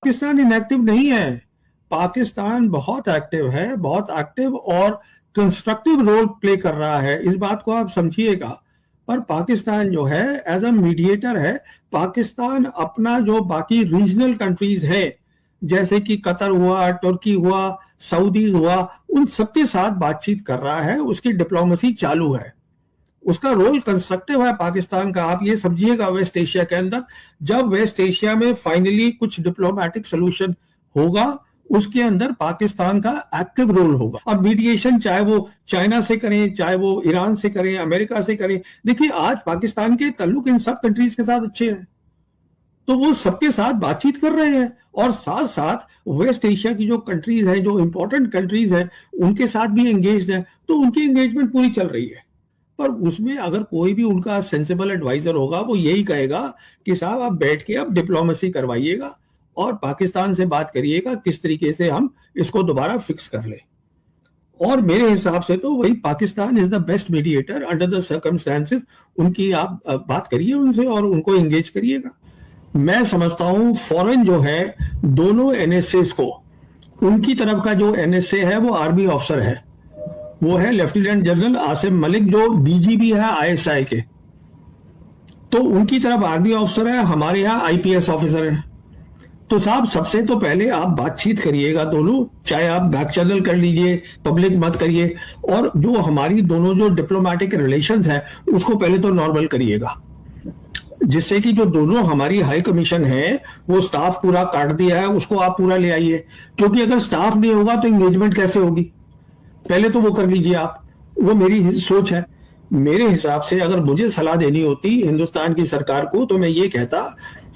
Pakistan inactive नहीं है। पाकिस्तान बहुत एक्टिव है, बहुत एक्टिव और कंस्ट्रक्टिव रोल प्ले कर रहा है, इस बात को आप समझिएगा। पर पाकिस्तान जो है एज अ मीडिएटर है। पाकिस्तान अपना जो बाकी रीजनल कंट्रीज है, जैसे कि कतर हुआ, तुर्की हुआ, सऊदीज हुआ, उन सबके साथ बातचीत कर रहा है, उसकी डिप्लोमेसी चालू है। उसका रोल कंस्ट्रक्टिव है पाकिस्तान का। आप ये समझिएगा वेस्ट एशिया के अंदर, जब वेस्ट एशिया में फाइनली कुछ डिप्लोमेटिक सोल्यूशन होगा, उसके अंदर पाकिस्तान का एक्टिव रोल होगा। अब मीडिएशन चाहे वो चाइना से करें, चाहे वो ईरान से करें, अमेरिका से करें, देखिए आज पाकिस्तान के ताल्लुक इन सब कंट्रीज के साथ अच्छे हैं, तो वो सबके साथ बातचीत कर रहे हैं। और साथ साथ वेस्ट एशिया की जो कंट्रीज है, जो इंपॉर्टेंट कंट्रीज है, उनके साथ भी एंगेज्ड है, तो उनकी एंगेजमेंट पूरी चल रही है। पर उसमें अगर कोई भी उनका सेंसिबल एडवाइजर होगा, वो यही कहेगा कि साहब आप बैठ के अब डिप्लोमेसी करवाइएगा और पाकिस्तान से बात करिएगा किस तरीके से हम इसको दोबारा फिक्स कर ले। और मेरे हिसाब से तो वही Pakistan is the best mediator under the circumstances. उनकी आप बात करिए उनसे और उनको एंगेज करिएगा। मैं समझता हूं फॉरेन जो है, दोनों एनएसएस को, उनकी तरफ का जो एनएसए है वो आर्मी ऑफिसर है, वो है लेफ्टिनेंट जनरल आसिम मलिक, जो डीजीपी है आईएसआई के। तो उनकी तरफ आर्मी ऑफिसर है, हमारे यहाँ आईपीएस ऑफिसर है। तो साहब सबसे तो पहले आप बातचीत करिएगा दोनों, चाहे आप बैक चैनल कर लीजिए, पब्लिक मत करिए। और जो हमारी दोनों जो डिप्लोमेटिक रिलेशंस है उसको पहले तो नॉर्मल करिएगा, जिससे कि जो दोनों हमारी हाई कमीशन है वो स्टाफ पूरा काट दिया है, उसको आप पूरा ले आइए। क्योंकि अगर स्टाफ नहीं होगा तो एंगेजमेंट कैसे होगी, पहले तो वो कर लीजिए आप। वो मेरी सोच है। मेरे हिसाब से अगर मुझे सलाह देनी होती हिंदुस्तान की सरकार को, तो मैं ये कहता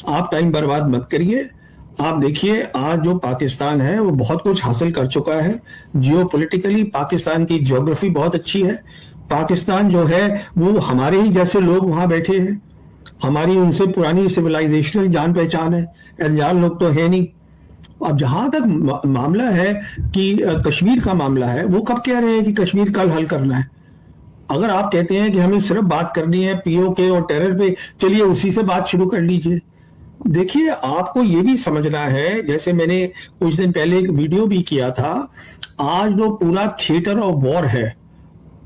आप टाइम बर्बाद मत करिए। आप देखिए आज जो पाकिस्तान है वो बहुत कुछ हासिल कर चुका है। जियोपॉलिटिकली पाकिस्तान की ज्योग्राफी बहुत अच्छी है। पाकिस्तान जो है वो हमारे ही जैसे लोग वहां बैठे हैं, हमारी उनसे पुरानी सिविलाइजेशनल जान पहचान है, अनजान लोग तो है नहीं। अब जहां तक मामला है कि कश्मीर का मामला है, वो कब कह रहे हैं कि कश्मीर कल हल करना है। अगर आप कहते हैं कि हमें सिर्फ बात करनी है पीओके और टेरर पे, चलिए उसी से बात शुरू कर लीजिए। देखिए आपको ये भी समझना है, जैसे मैंने कुछ दिन पहले एक वीडियो भी किया था, आज जो पूरा थिएटर ऑफ वॉर है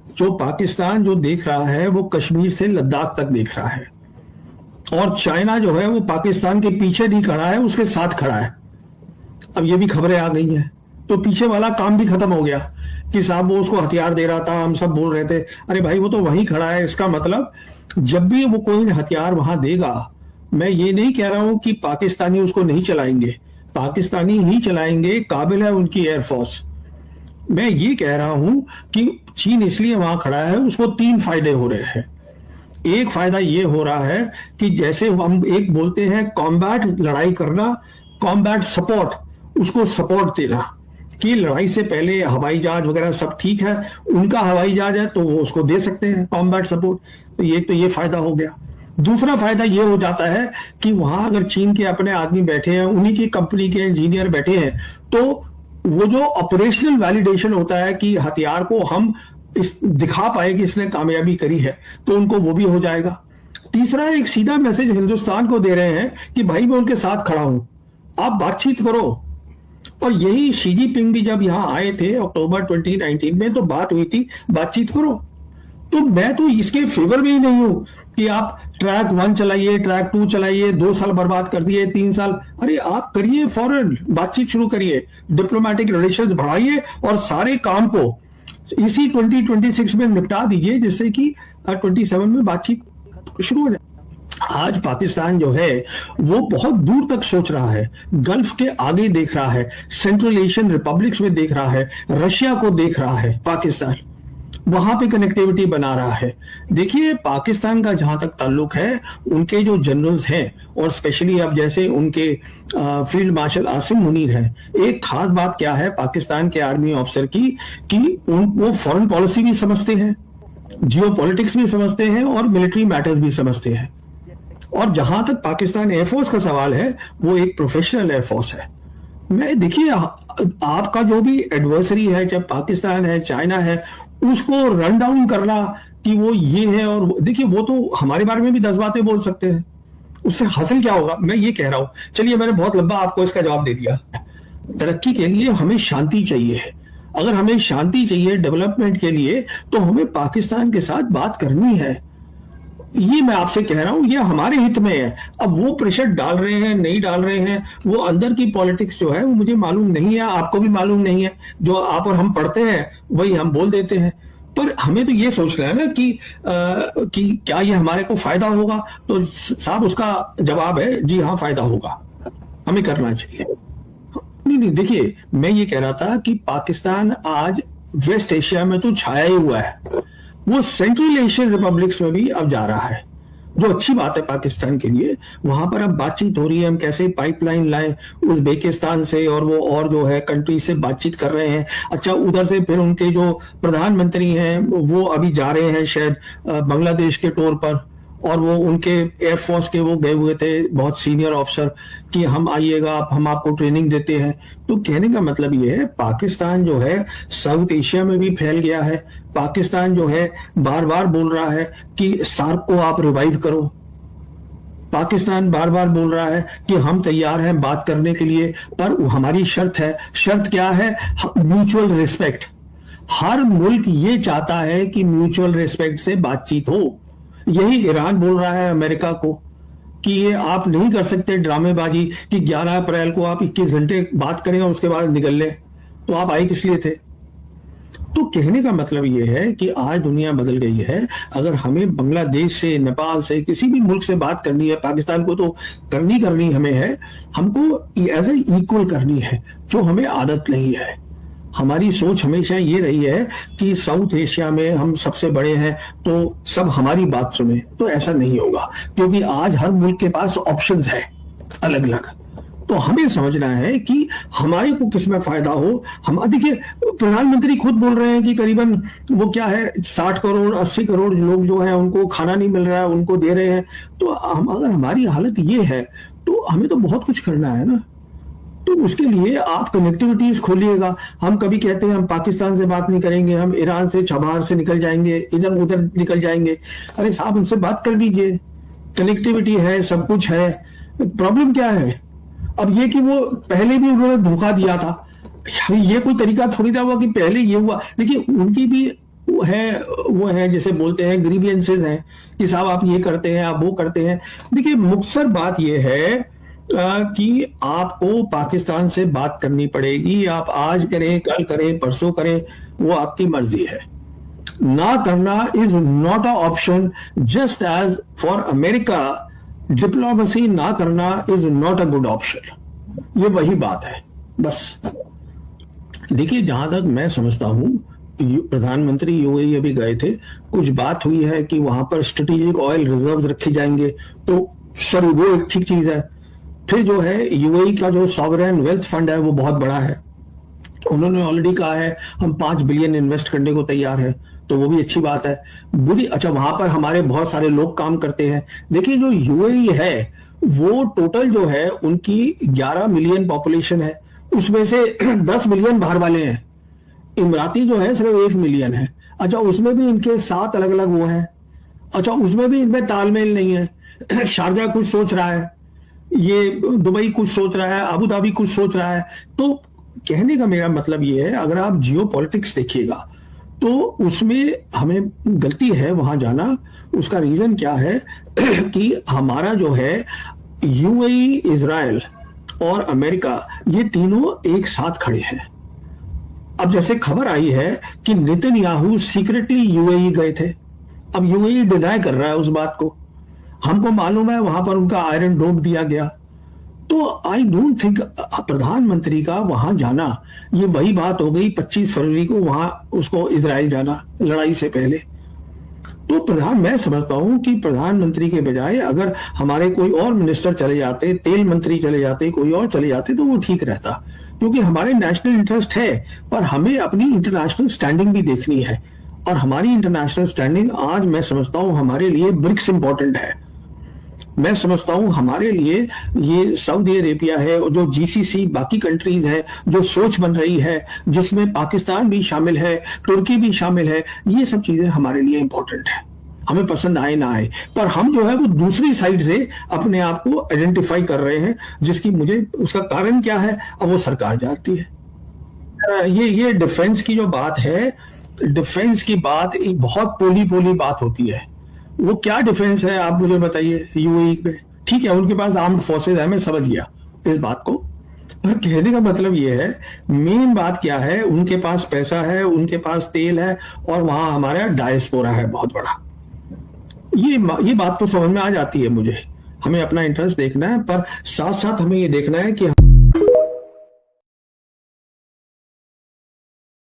जो पाकिस्तान जो देख रहा है, वो कश्मीर से लद्दाख तक देख रहा है। और चाइना जो है वो पाकिस्तान के पीछे नहीं खड़ा है, उसके साथ खड़ा है। अब ये भी खबरें आ गई हैं, तो पीछे वाला काम भी खत्म हो गया कि साहब वो उसको हथियार दे रहा था, हम सब बोल रहे थे अरे भाई वो तो वहीं खड़ा है। इसका मतलब जब भी वो कोई हथियार वहां देगा, मैं ये नहीं कह रहा हूं कि पाकिस्तानी उसको नहीं चलाएंगे, पाकिस्तानी ही चलाएंगे, काबिल है उनकी एयरफोर्स। मैं ये कह रहा हूं कि चीन इसलिए वहां खड़ा है, उसको 3 फायदे हो रहे हैं। एक फायदा ये हो रहा है कि जैसे हम एक बोलते हैं कॉम्बैट लड़ाई करना, कॉम्बैट सपोर्ट, उसको सपोर्ट देना कि लड़ाई से पहले हवाई जहाज वगैरह सब ठीक है, उनका हवाई जहाज है तो वो उसको दे सकते हैं कॉम्बैट सपोर्ट। तो ये फायदा हो गया। दूसरा फायदा ये हो जाता है कि वहां अगर चीन के अपने आदमी बैठे हैं, उन्हीं की कंपनी के इंजीनियर बैठे हैं, तो वो जो ऑपरेशनल वैलिडेशन होता है कि हथियार को हम दिखा पाए कि इसने कामयाबी करी है, तो उनको वो भी हो जाएगा। तीसरा एक सीधा मैसेज हिंदुस्तान को दे रहे हैं कि भाई मैं उनके साथ खड़ा हूं, आप बातचीत करो। और यही शी जिनपिंग भी जब यहां आए थे अक्टूबर 2019 में, तो बात हुई थी बातचीत करो। तो मैं तो इसके फेवर में ही नहीं हूं कि आप ट्रैक 1 चलाइए, ट्रैक 2 चलाइए, 2 साल बर्बाद कर दिए, 3 साल। अरे आप करिए, फौरन बातचीत शुरू करिए, डिप्लोमेटिक रिलेशंस बढ़ाइए और सारे काम को इसी 2026 में निपटा दीजिए, जिससे कि 27 में बातचीत शुरू हो जाए। आज पाकिस्तान जो है वो बहुत दूर तक सोच रहा है, गल्फ के आगे देख रहा है, सेंट्रल एशियन रिपब्लिक्स में देख रहा है, रशिया को देख रहा है। पाकिस्तान वहां पे कनेक्टिविटी बना रहा है। देखिए पाकिस्तान का जहां तक ताल्लुक है, उनके जो जनरल्स हैं और स्पेशली अब जैसे उनके फील्ड मार्शल आसिम मुनीर हैं, एक खास बात क्या है पाकिस्तान के आर्मी ऑफिसर की कि वो फॉरेन पॉलिसी भी समझते हैं, जियोपॉलिटिक्स भी समझते हैं और मिलिट्री मैटर्स भी समझते हैं। और जहां तक पाकिस्तान एयरफोर्स का सवाल है, वो एक प्रोफेशनल एयरफोर्स है। मैं देखिए आपका जो भी एडवर्सरी है, चाहे पाकिस्तान है, चाइना है, उसको रन डाउन करना कि वो ये है, और देखिए वो तो हमारे बारे में भी 10 बातें बोल सकते हैं, उससे हासिल क्या होगा? मैं ये कह रहा हूं, चलिए मैंने बहुत लंबा आपको इसका जवाब दे दिया। तरक्की के लिए हमें शांति चाहिए है। अगर हमें शांति चाहिए डेवलपमेंट के लिए, तो हमें पाकिस्तान के साथ बात करनी है। ये मैं आपसे कह रहा हूं, ये हमारे हित में है। अब वो प्रेशर डाल रहे हैं नहीं डाल रहे हैं, वो अंदर की पॉलिटिक्स जो है वो मुझे मालूम नहीं है, आपको भी मालूम नहीं है। जो आप और हम पढ़ते हैं वही हम बोल देते हैं। पर हमें तो ये सोचना है ना कि क्या ये हमारे को फायदा होगा? तो साहब उसका जवाब है जी हाँ, फायदा होगा, हमें करना चाहिए। नहीं नहीं, देखिए मैं ये कह रहा था कि पाकिस्तान आज वेस्ट एशिया में तो छाया ही हुआ है, वो सेंट्रल एशियन रिपब्लिक्स में भी अब जा रहा है, जो अच्छी बात है पाकिस्तान के लिए। वहां पर अब बातचीत हो रही है, हम कैसे पाइपलाइन लाएं उज्बेकिस्तान से, और वो और जो है कंट्री से बातचीत कर रहे हैं। अच्छा, उधर से फिर उनके जो प्रधानमंत्री हैं वो अभी जा रहे हैं शायद बांग्लादेश के टूर पर, और वो उनके एयरफोर्स के वो गए हुए थे बहुत सीनियर ऑफिसर कि हम आइएगा, हम आपको ट्रेनिंग देते हैं। तो कहने का मतलब ये है, पाकिस्तान जो है साउथ एशिया में भी फैल गया है। पाकिस्तान जो है बार बार बोल रहा है कि सार्क को आप रिवाइव करो। पाकिस्तान बार बार बोल रहा है कि हम तैयार हैं बात करने के लिए, पर हमारी शर्त है। शर्त क्या है? Mutual respect. हर मुल्क ये चाहता है कि म्यूचुअल रिस्पेक्ट से बातचीत हो। यही ईरान बोल रहा है अमेरिका को कि ये आप नहीं कर सकते ड्रामेबाजी कि 11 अप्रैल को आप 21 घंटे बात करें और उसके बाद निकल लें, तो आप आए किस लिए थे? तो कहने का मतलब ये है कि आज दुनिया बदल गई है। अगर हमें बांग्लादेश से, नेपाल से, किसी भी मुल्क से बात करनी है, पाकिस्तान को तो करनी हमें है, हमको एज ए इक्वल करनी है, जो हमें आदत नहीं है। हमारी सोच हमेशा ये रही है कि साउथ एशिया में हम सबसे बड़े हैं तो सब हमारी बात सुने, तो ऐसा नहीं होगा, क्योंकि आज हर मुल्क के पास ऑप्शंस है अलग अलग। तो हमें समझना है कि हमारे को किसमें फायदा हो। हम देखिए, प्रधानमंत्री खुद बोल रहे हैं कि करीबन वो क्या है 60 करोड़ 80 करोड़ लोग जो है उनको खाना नहीं मिल रहा है, उनको दे रहे हैं। तो हम, अगर हमारी हालत ये है तो हमें तो बहुत कुछ करना है ना। तो उसके लिए आप कनेक्टिविटीज खोलिएगा। हम कभी कहते हैं हम पाकिस्तान से बात नहीं करेंगे, हम ईरान से, छबार से निकल जाएंगे, इधर उधर निकल जाएंगे। अरे साहब, उनसे बात कर लीजिए, कनेक्टिविटी है, सब कुछ है। प्रॉब्लम क्या है? अब ये कि वो पहले भी उन्होंने धोखा दिया था, ये कोई तरीका थोड़ी ना हुआ कि पहले ये हुआ। देखिए उनकी भी वो है जैसे बोलते हैं ग्रीवियंसेस हैं कि साहब आप ये करते हैं, आप वो करते हैं। देखिए मुख्तसर बात ये है कि आपको पाकिस्तान से बात करनी पड़ेगी। आप आज करें, कल करें, परसों करें, वो आपकी मर्जी है। ना करना is not a option, just as for America diplomacy ना करना is not a good option. ये वही बात है बस। देखिए जहां तक मैं समझता हूं, प्रधानमंत्री यूएई अभी गए थे, कुछ बात हुई है कि वहां पर स्ट्रेटेजिक ऑयल रिजर्व्स रखे जाएंगे, तो सॉरी वो एक ठीक चीज है। फिर जो है यूएई का जो सॉवरेन वेल्थ फंड है वो बहुत बड़ा है, उन्होंने ऑलरेडी कहा है हम 5 बिलियन इन्वेस्ट करने को तैयार है, तो वो भी अच्छी बात है। अच्छा, वहां पर हमारे बहुत सारे लोग काम करते हैं। देखिए जो यूएई है वो टोटल जो है उनकी 11 मिलियन पॉपुलेशन है, उसमें से 10 मिलियन बाहर वाले हैं। इमराती जो है सिर्फ 1 मिलियन है। अच्छा, उसमें भी इनके 7 अलग अलग वो हैं। अच्छा, उसमें भी इनमें तालमेल नहीं है। शारजा कुछ सोच रहा है, ये दुबई कुछ सोच रहा है, अबू धाबी कुछ सोच रहा है। तो कहने का मेरा मतलब ये है, अगर आप जियो पॉलिटिक्स देखिएगा तो उसमें हमें गलती है वहां जाना। उसका रीजन क्या है कि हमारा जो है यूएई, इजराइल और अमेरिका, ये तीनों एक साथ खड़े हैं। अब जैसे खबर आई है कि नेतन्याहू सीक्रेटली यूएई गए थे, अब यूएई डिनाई कर रहा है उस बात को। हमको मालूम है वहां पर उनका आयरन डोम दिया गया। तो आई डोंट थिंक प्रधानमंत्री का वहां जाना, ये वही बात हो गई 25 फरवरी को वहां उसको इजराइल जाना लड़ाई से पहले। तो मैं समझता हूं कि प्रधानमंत्री के बजाय अगर हमारे कोई और मिनिस्टर चले जाते, तेल मंत्री चले जाते, कोई और चले जाते, तो वो ठीक रहता, क्योंकि हमारे नेशनल इंटरेस्ट है। पर हमें अपनी इंटरनेशनल स्टैंडिंग भी देखनी है, और हमारी इंटरनेशनल स्टैंडिंग आज मैं समझता हूं हमारे लिए ब्रिक्स इंपॉर्टेंट है। मैं समझता हूं हमारे लिए ये सऊदी अरेबिया है और जो जीसीसी बाकी कंट्रीज है, जो सोच बन रही है जिसमें पाकिस्तान भी शामिल है, तुर्की भी शामिल है, ये सब चीजें हमारे लिए इंपॉर्टेंट है। हमें पसंद आए ना आए, पर हम जो है वो दूसरी साइड से अपने आप को आइडेंटिफाई कर रहे हैं, जिसकी मुझे उसका कारण क्या है अब वो सरकार जानती है। ये डिफेंस की जो बात है, डिफेंस की बात एक बहुत पोली पोली बात होती है। वो क्या डिफेंस है आप मुझे बताइए यूएई में। ठीक है उनके पास आर्म्ड फोर्सेज है, मैं समझ गया इस बात को, पर कहने का मतलब ये है मेन बात क्या है, उनके पास पैसा है, उनके पास तेल है, और वहां हमारा डायस्पोरा है बहुत बड़ा। ये बात तो समझ में आ जाती है मुझे। हमें अपना इंटरेस्ट देखना है, पर साथ साथ हमें ये देखना है कि